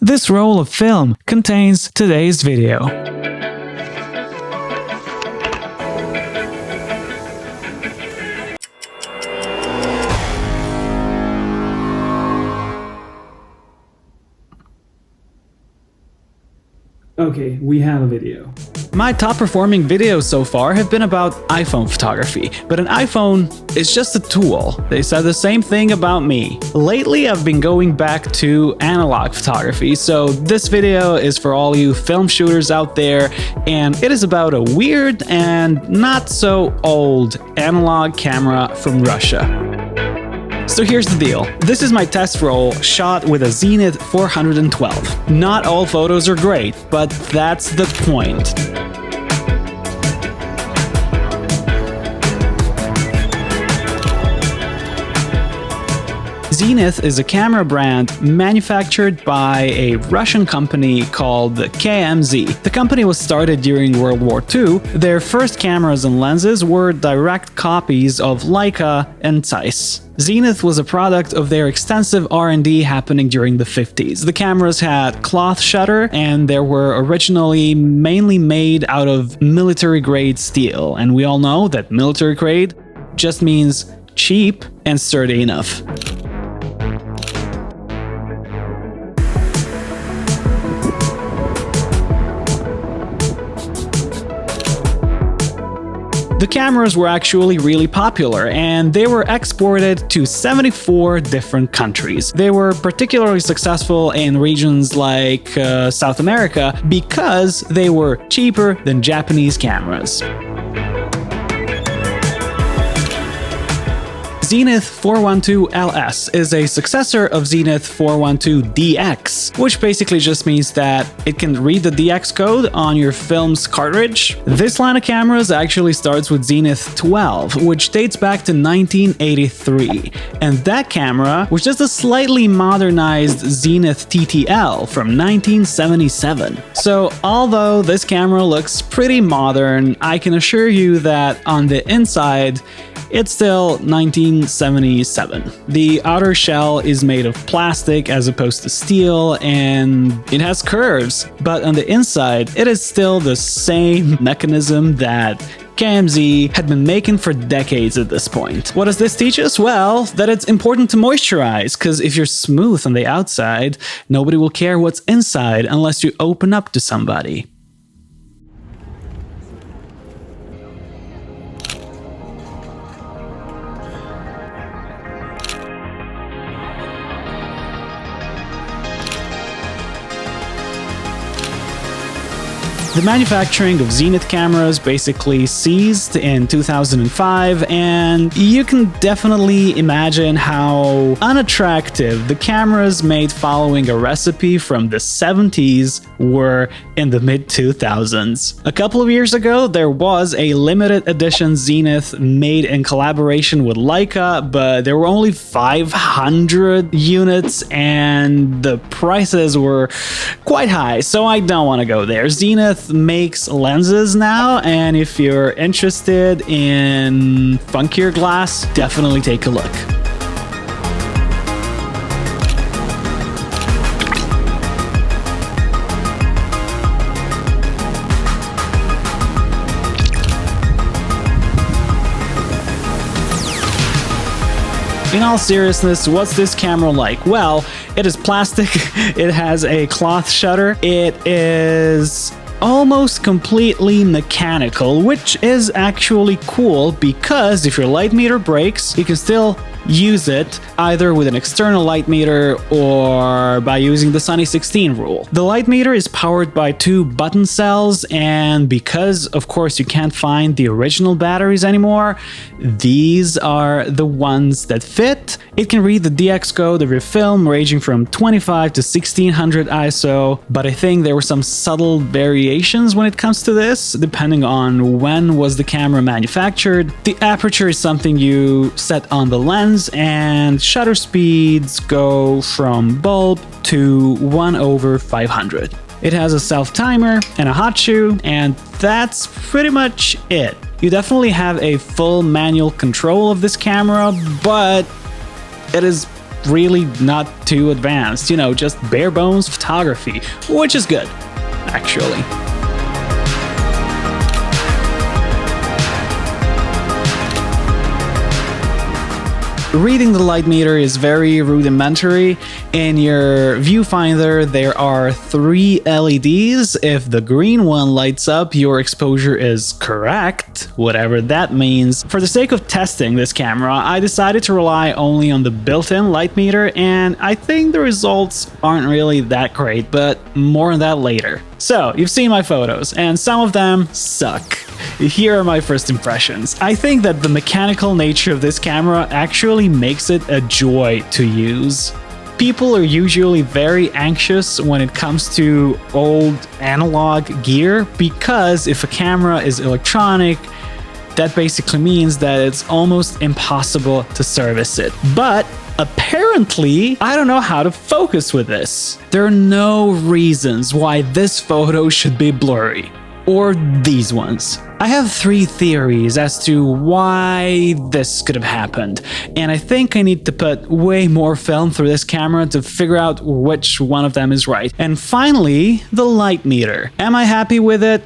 This roll of film contains today's video. Okay, we have a video. My top performing videos so far have been about iPhone photography, but an iPhone is just a tool. They said the same thing about me. Lately, I've been going back to analog photography, so this video is for all you film shooters out there, and it is about a weird and not so old analog camera from Russia. So here's the deal. This is my test roll shot with a Zenit 412. Not all photos are great, but that's the point. Zenit is a camera brand manufactured by a Russian company called KMZ. The company was started during World War II. Their first cameras and lenses were direct copies of Leica and Zeiss. Zenit was a product of their extensive R&D happening during the 50s. The cameras had cloth shutter and they were originally mainly made out of military-grade steel. And we all know that military-grade just means cheap and sturdy enough. The cameras were actually really popular, and they were exported to 74 different countries. They were particularly successful in regions like South America because they were cheaper than Japanese cameras. Zenit 412 LS is a successor of Zenit 412 DX, which basically just means that it can read the DX code on your film's cartridge. This line of cameras actually starts with Zenit 12, which dates back to 1983, and that camera was just a slightly modernized Zenit TTL from 1977. So although this camera looks pretty modern, I can assure you that on the inside, it's still 1977. The outer shell is made of plastic as opposed to steel, and it has curves, but on the inside, it is still the same mechanism that KMZ had been making for decades at this point. What does this teach us? Well, that it's important to moisturize, because if you're smooth on the outside, nobody will care what's inside unless you open up to somebody. The manufacturing of Zenit cameras basically ceased in 2005, and you can definitely imagine how unattractive the cameras made following a recipe from the 70s were in the mid-2000s. A couple of years ago, there was a limited edition Zenit made in collaboration with Leica, but there were only 500 units and the prices were quite high, so I don't want to go there. Zenit makes lenses now, and if you're interested in funkier glass, definitely take a look. In all seriousness, what's this camera like? Well, it is plastic, it has a cloth shutter, it is almost completely mechanical, which is actually cool because if your light meter breaks, you can still use it either with an external light meter or by using the Sunny 16 rule. The light meter is powered by 2 button cells, and because of course you can't find the original batteries anymore, these are the ones that fit. It can read the DX code of your film ranging from 25 to 1600 ISO, but I think there were some subtle variations when it comes to this, depending on when was the camera manufactured. The aperture is something you set on the lens, and shutter speeds go from bulb to 1/500. It has a self-timer and a hot shoe, and that's pretty much it. You definitely have a full manual control of this camera, but it is really not too advanced, you know, just bare bones photography, which is good, actually. Reading the light meter is very rudimentary. In your viewfinder, there are 3 LEDs. If the green one lights up, your exposure is correct, whatever that means. For the sake of testing this camera, I decided to rely only on the built-in light meter, and I think the results aren't really that great, but more on that later. So, you've seen my photos, and some of them suck. Here are my first impressions. I think that the mechanical nature of this camera actually makes it a joy to use. People are usually very anxious when it comes to old analog gear, because if a camera is electronic, that basically means that it's almost impossible to service it. But apparently, I don't know how to focus with this. There are no reasons why this photo should be blurry. Or these ones. I have 3 theories as to why this could have happened, and I think I need to put way more film through this camera to figure out which one of them is right. And finally, the light meter. Am I happy with it?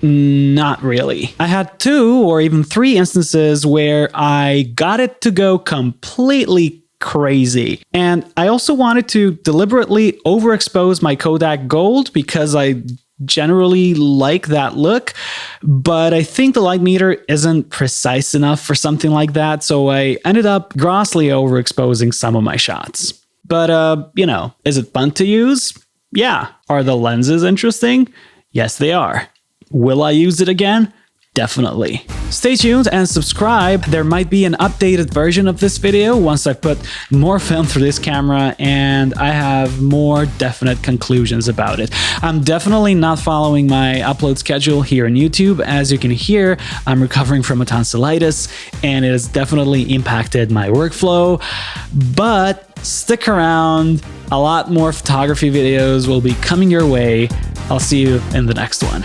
Not really. I had 2 or even 3 instances where I got it to go completely crazy. And I also wanted to deliberately overexpose my Kodak Gold because I generally like that look, but I think the light meter isn't precise enough for something like that, so I ended up grossly overexposing some of my shots. But, you know, is it fun to use? Yeah. Are the lenses interesting? Yes, they are. Will I use it again? Definitely. Stay tuned and subscribe. There might be an updated version of this video once I put more film through this camera and I have more definite conclusions about it. I'm definitely not following my upload schedule here on YouTube. As you can hear, I'm recovering from a tonsillitis and it has definitely impacted my workflow. But stick around. A lot more photography videos will be coming your way. I'll see you in the next one.